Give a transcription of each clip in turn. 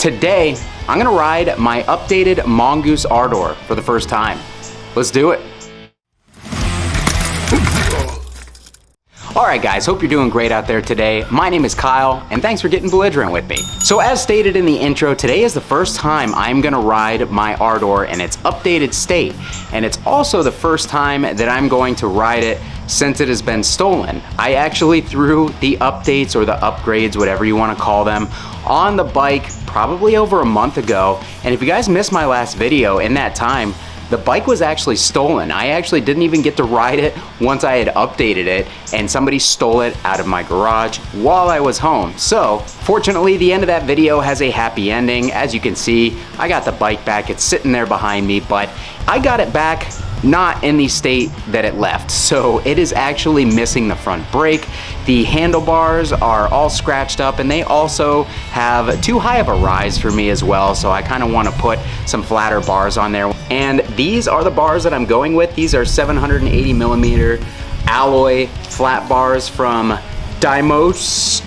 Today, I'm gonna ride my updated Mongoose Ardor for the first time. Let's do it. Alright guys, hope you're doing great out there today. My name is Kyle, and thanks for getting belligerent with me. So as stated in the intro, today is the first time I'm gonna ride my Ardor in its updated state. And it's also the first time that I'm going to ride it since it has been stolen. I actually threw the updates or the upgrades, whatever you wanna call them, on the bike probably over a month ago. And if you guys missed my last video, in that time, the bike was actually stolen. I actually didn't even get to ride it once I had updated it, and somebody stole it out of my garage while I was home. So, fortunately, the end of that video has a happy ending. As you can see, I got the bike back. It's sitting there behind me, but I got it back not in the state that it left. So it is actually missing the front brake. The handlebars are all scratched up, and they also have too high of a rise for me as well. So I kind of want to put some flatter bars on there. And these are the bars that I'm going with. These are 780 millimeter alloy flat bars from Daimochi.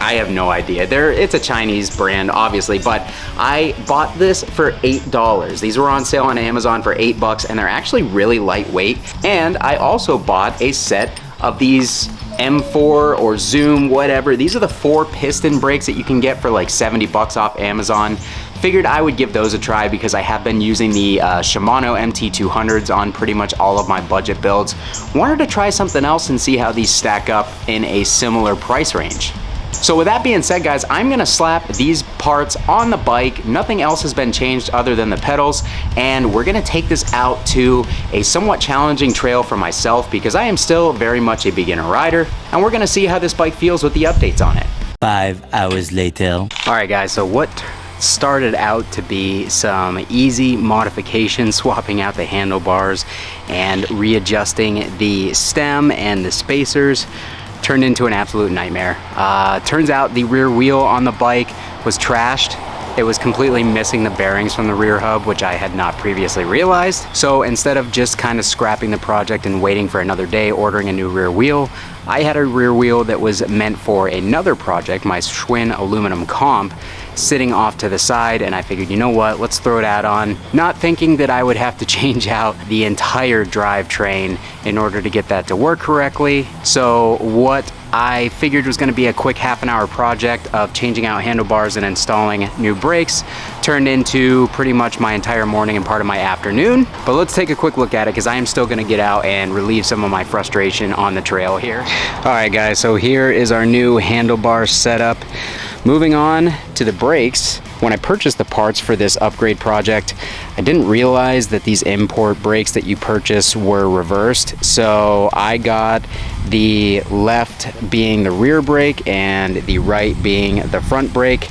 I have no idea. It's a Chinese brand, obviously, but I bought this for $8. These were on sale on Amazon for $8, and they're actually really lightweight. And I also bought a set of these M4 or Zoom, whatever. These are the 4 piston brakes that you can get for like $70 off Amazon. Figured I would give those a try because I have been using the Shimano MT200s on pretty much all of my budget builds. Wanted to try something else and see how these stack up in a similar price range. So with that being said, guys, I'm gonna slap these parts on the bike. Nothing else has been changed other than the pedals, and we're gonna take this out to a somewhat challenging trail for myself because I am still very much a beginner rider, and we're gonna see how this bike feels with the updates on it. 5 hours later. All right, guys, so what started out to be some easy modifications, swapping out the handlebars and readjusting the stem and the spacers, turned into an absolute nightmare. Turns out the rear wheel on the bike was trashed. It was completely missing the bearings from the rear hub, which I had not previously realized. So instead of just kind of scrapping the project and waiting for another day, ordering a new rear wheel, I had a rear wheel that was meant for another project, my Schwinn Al Comp, sitting off to the side, and I figured, you know what, let's throw that on, not thinking that I would have to change out the entire drivetrain in order to get that to work correctly. So what I figured was going to be a quick half-an-hour project of changing out handlebars and installing new brakes turned into pretty much my entire morning and part of my afternoon. But let's take a quick look at it because I am still going to get out and relieve some of my frustration on the trail here. All right, guys, so here is our new handlebar setup. Moving on to the brakes, when I purchased the parts for this upgrade project, I didn't realize that these import brakes that you purchase were reversed. So I got the left being the rear brake and the right being the front brake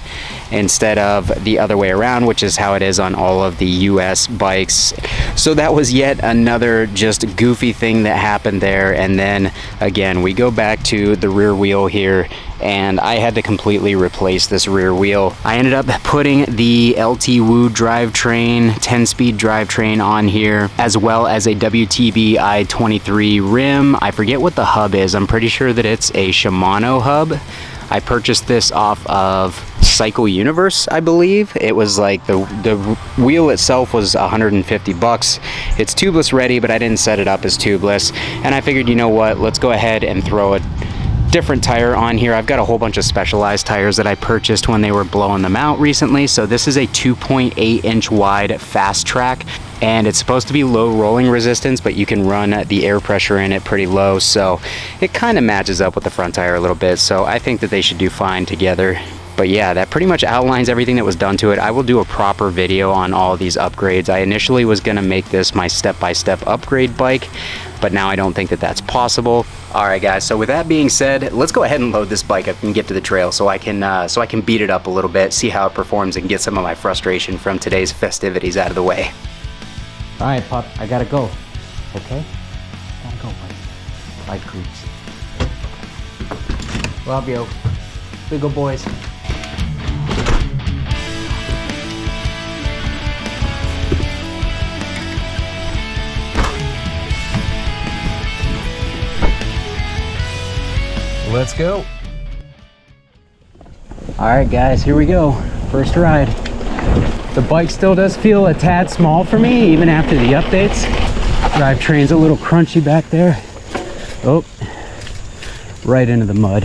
instead of the other way around, which is how it is on all of the US bikes. So that was yet another just goofy thing that happened there. And then again, we go back to the rear wheel here, and I had to completely replace this rear wheel. I ended up putting the LT Woo drivetrain, 10-speed drivetrain on here, as well as a WTB i23 rim. I forget what the hub is. I'm pretty sure that it's a Shimano hub. I purchased this off of Cycle Universe, I believe. It was like the wheel itself was $150. It's tubeless ready, but I didn't set it up as tubeless. And I figured, you know what, let's go ahead and throw a different tire on here. I've got a whole bunch of specialized tires that I purchased when they were blowing them out recently. So this is a 2.8 inch wide fast track, and it's supposed to be low rolling resistance, but you can run the air pressure in it pretty low, so it kind of matches up with the front tire a little bit. So I think that they should do fine together. But yeah, that pretty much outlines everything that was done to it. I will do a proper video on all of these upgrades. I initially was gonna make this my step-by-step upgrade bike, but now I don't think that that's possible. All right, guys, so with that being said, let's go ahead and load this bike up and get to the trail so I can beat it up a little bit, see how it performs, and get some of my frustration from today's festivities out of the way. All right, Pup, I gotta go. Okay? Gotta go, buddy. Bye, creeps. Love you. Big ol' boys. Let's go. All right, guys, here we go. first ride. The bike still does feel a tad small for me, even after the updates. Drivetrain's a little crunchy back there. Oh, right into the mud.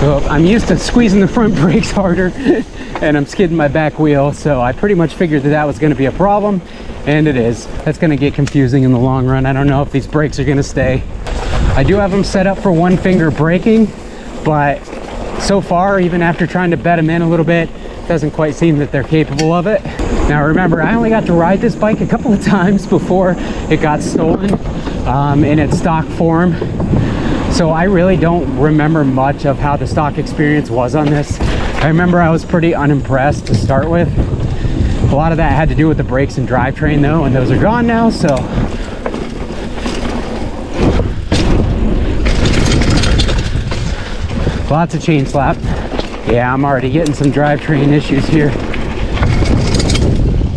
So I'm used to squeezing the front brakes harder and I'm skidding my back wheel, so I pretty much figured that that was going to be a problem, and it is. That's going to get confusing in the long run. I don't know if these brakes are going to stay. I do have them set up for one finger braking, but so far, even after trying to bed them in a little bit, doesn't quite seem that they're capable of it. Now remember, I only got to ride this bike a couple of times before it got stolen in its stock form. So I really don't remember much of how the stock experience was on this. I remember I was pretty unimpressed to start with. A lot of that had to do with the brakes and drivetrain though, and those are gone now, so. Lots of chain slap. Yeah, I'm already getting some drivetrain issues here.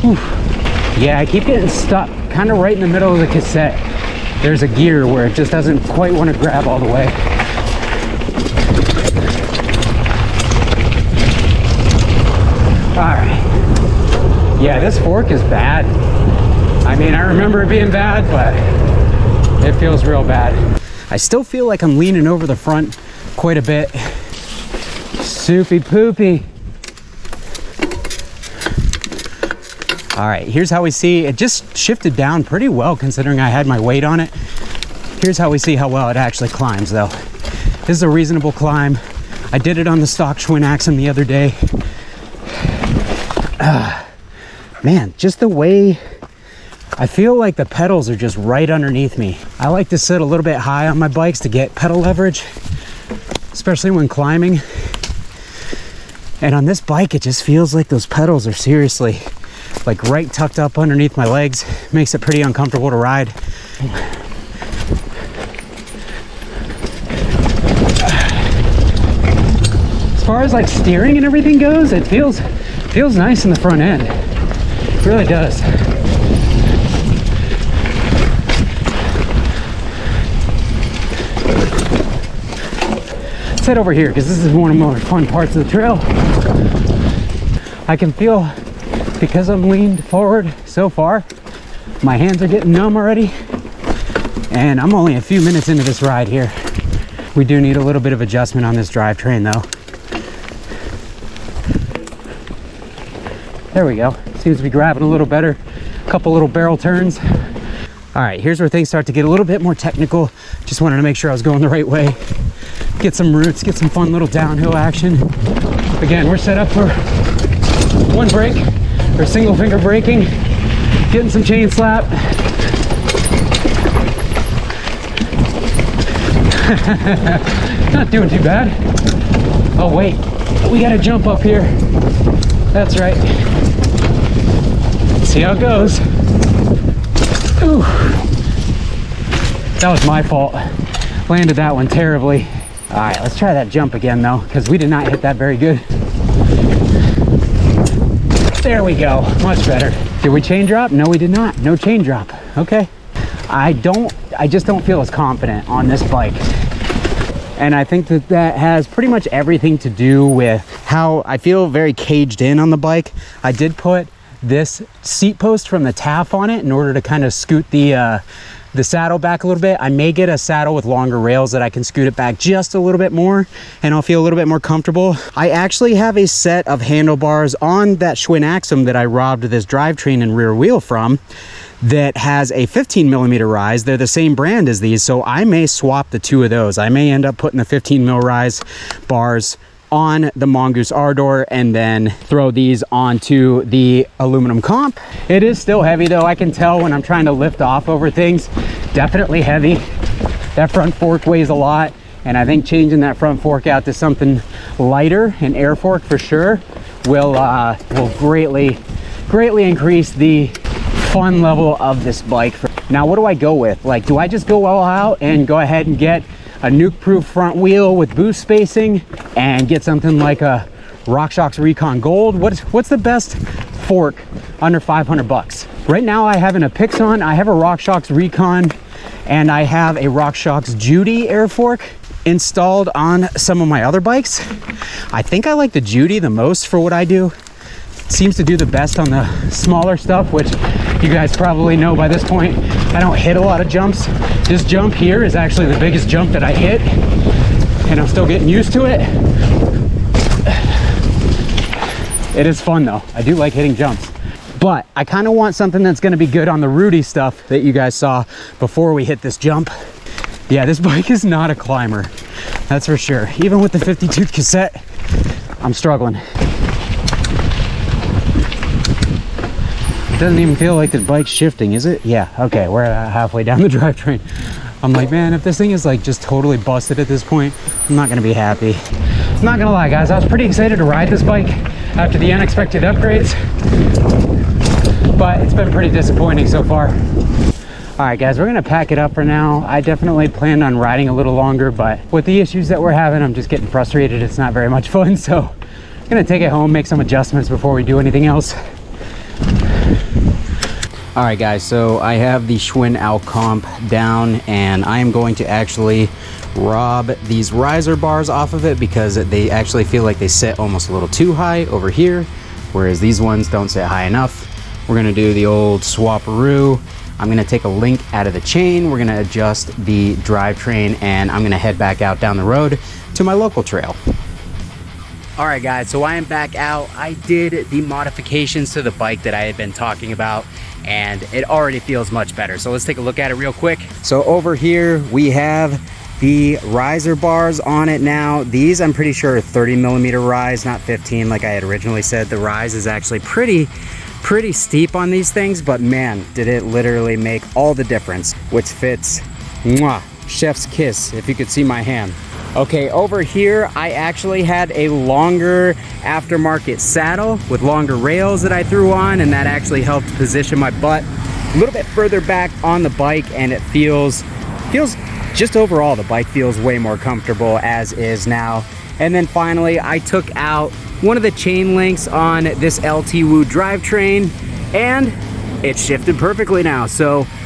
Whew. Yeah, I keep getting stuck kind of right in the middle of the cassette. There's a gear where it just doesn't quite want to grab all the way. All right. Yeah, this fork is bad. I mean, I remember it being bad, but it feels real bad. I still feel like I'm leaning over the front quite a bit. Soupy poopy. All right, here's how we see it just shifted down pretty well considering I had my weight on it. Here's how we see how well it actually climbs though. This is a reasonable climb. I did it on the stock Schwinn Axum the other day. Man, just the way I feel like the pedals are just right underneath me. I like to sit a little bit high on my bikes to get pedal leverage, especially when climbing. And on this bike, it just feels like those pedals are seriously like right tucked up underneath my legs. Makes it pretty uncomfortable to ride. As far as like steering and everything goes, it feels nice in the front end. It really does. Let's head over here because this is one of the more fun parts of the trail. I can feel, because I'm leaned forward so far, my hands are getting numb already, and I'm only a few minutes into this ride here. We do need a little bit of adjustment on this drivetrain though. There we go. Seems to be grabbing a little better. A couple little barrel turns. All right, here's where things start to get a little bit more technical. Just wanted to make sure I was going the right way. Get some roots, get some fun little downhill action. Again, we're set up for one brake, or single finger braking, getting some chain slap. Not doing too bad. Oh wait, we gotta jump up here. That's right. Let's see how it goes. Ooh. That was my fault. Landed that one terribly. All right, let's try that jump again though, because we did not hit that very good. There we go, much better. Did we chain drop? No, we did not. No chain drop. Okay. I just don't feel as confident on this bike. And I think that that has pretty much everything to do with how I feel very caged in on the bike. I did put this seat post from the TAF on it in order to kind of scoot the saddle back a little bit. I may get a saddle with longer rails that I can scoot it back just a little bit more and I'll feel a little bit more comfortable. I actually have a set of handlebars on that Schwinn Axum that I robbed this drivetrain and rear wheel from that has a 15mm rise. They're the same brand as these, so I may swap the two of those. I may end up putting the 15mm rise bars on the Mongoose Ardor and then throw these onto the aluminum comp. It is still heavy though. I can tell when I'm trying to lift off over things. Definitely heavy. That front fork weighs a lot, and I think changing that front fork out to something lighter, an air fork for sure, will greatly increase the fun level of this bike. Now what do I go with? Like, do I just go all out and go ahead and get a nuke-proof front wheel with boost spacing and get something like a RockShox Recon Gold? What's the best fork under 500 bucks? Right now I have an Apixon, I have a RockShox Recon, and I have a RockShox Judy air fork. installed on some of my other bikes. I think I like the Judy the most for what I do. It seems to do the best on the smaller stuff, which you guys probably know by this point. I don't hit a lot of jumps. This jump here is actually the biggest jump that I hit, and I'm still getting used to it. It is fun though. I do like hitting jumps. But I kind of want something that's going to be good on the Rudy stuff that you guys saw before we hit this jump. Yeah, this bike is not a climber, that's for sure. Even with the 50-tooth cassette, I'm struggling. It doesn't even feel like the bike's shifting, is it? Yeah, okay, we're halfway down the drivetrain. I'm like, man, if this thing is like just totally busted at this point, I'm not gonna be happy. I'm not gonna lie, guys, I was pretty excited to ride this bike after the unexpected upgrades, but it's been pretty disappointing so far. All right, guys, we're gonna pack it up for now. I definitely planned on riding a little longer, but with the issues that we're having, I'm just getting frustrated. It's not very much fun, so I'm gonna take it home, make some adjustments before we do anything else. All right, guys, so I have the Schwinn Al Comp down, and I am going to actually rob these riser bars off of it because they actually feel like they sit almost a little too high over here, whereas these ones don't sit high enough. We're gonna do the old swap-a-roo. I'm gonna take a link out of the chain, we're gonna adjust the drivetrain, and I'm gonna head back out down the road to my local trail. All right, guys, so I am back out. I did the modifications to the bike that I had been talking about, and it already feels much better. So let's take a look at it real quick. So over here, we have the riser bars on it now. These, I'm pretty sure, are 30mm rise, not 15 like I had originally said. The rise is actually pretty steep on these things, but man, did it literally make all the difference, which fits, mwah, chef's kiss, if you could see my hand. Okay, over here, I actually had a longer aftermarket saddle with longer rails that I threw on, and that actually helped position my butt a little bit further back on the bike, and it feels just overall, the bike feels way more comfortable as is now. And then finally, I took out one of the chain links on this LT Woo drivetrain, and it shifted perfectly now.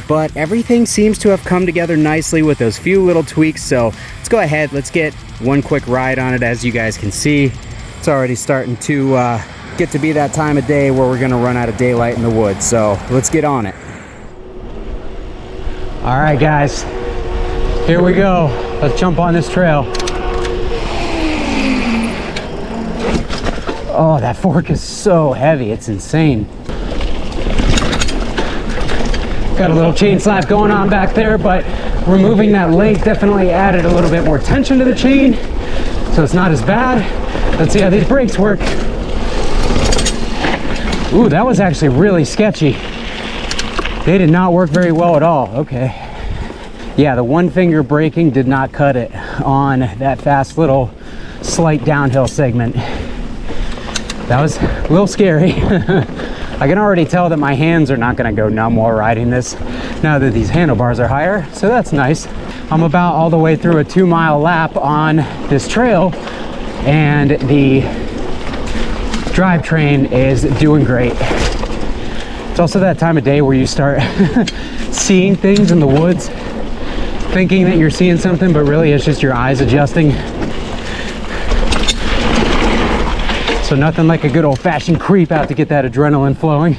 But everything seems to have come together nicely with those few little tweaks. So let's go ahead, let's get one quick ride on it. As you guys can see, it's already starting to get to be that time of day where we're gonna run out of daylight in the woods. So let's get on it. All right, guys, here we go. Let's jump on this trail. Oh, that fork is so heavy, it's insane. Got a little chain slap going on back there, but removing that link definitely added a little bit more tension to the chain, so it's not as bad. Let's see how these brakes work. Ooh, that was actually really sketchy. They did not work very well at all. Okay. Yeah, the one finger braking did not cut it on that fast little slight downhill segment. That was a little scary. I can already tell that my hands are not gonna go numb while riding this now that these handlebars are higher, so that's nice. I'm about all the way through a 2-mile lap on this trail, and the drivetrain is doing great. It's also that time of day where you start seeing things in the woods, thinking that you're seeing something, but really it's just your eyes adjusting. So nothing like a good old-fashioned creep out to get that adrenaline flowing.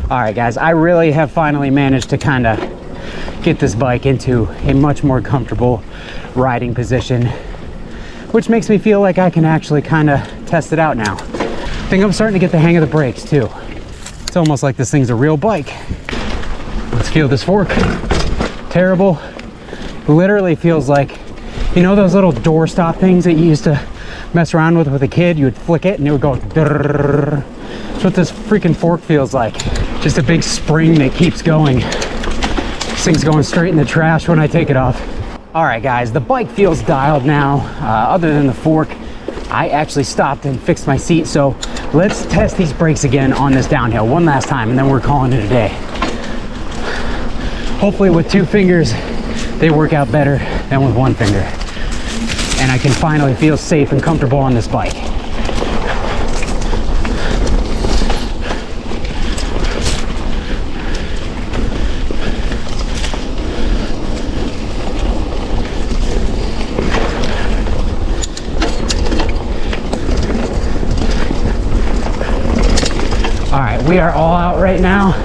All right, guys, I really have finally managed to kind of get this bike into a much more comfortable riding position, which makes me feel like I can actually kind of test it out now. I think I'm starting to get the hang of the brakes too. It's almost like this thing's a real bike. Let's feel this fork. Terrible. Literally feels like, you know those little doorstop things that you used to mess around with a kid? You would flick it and it would go drrrr. That's what this freaking fork feels like. Just a big spring that keeps going. This thing's going straight in the trash when I take it off. All right, guys, the bike feels dialed now. Other than the fork, I actually stopped and fixed my seat. So let's test these brakes again on this downhill one last time, and then we're calling it a day. Hopefully with 2 fingers, they work out better than with 1 finger. And I can finally feel safe and comfortable on this bike. We are all out right now.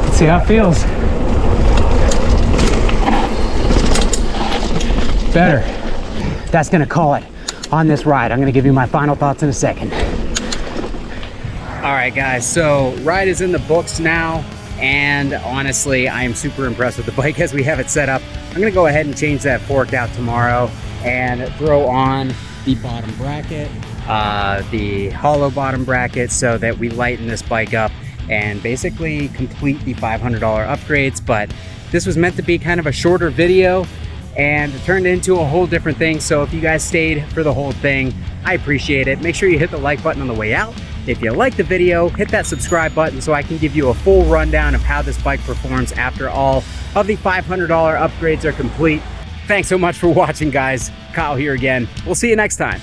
Let's see how it feels. Better. That's gonna call it on this ride. I'm gonna give you my final thoughts in a second. All right, guys, so ride is in the books now, and honestly, I am super impressed with the bike as we have it set up. I'm gonna go ahead and change that fork out tomorrow and throw on the bottom bracket, the hollow bottom bracket, so that we lighten this bike up and basically complete the $500 upgrades. But this was meant to be kind of a shorter video, and it turned into a whole different thing. So if you guys stayed for the whole thing, I appreciate it. Make sure you hit the like button on the way out. If you like the video, hit that subscribe button so I can give you a full rundown of how this bike performs after all of the $500 upgrades are complete. Thanks so much for watching, guys. Kyle here again. We'll see you next time.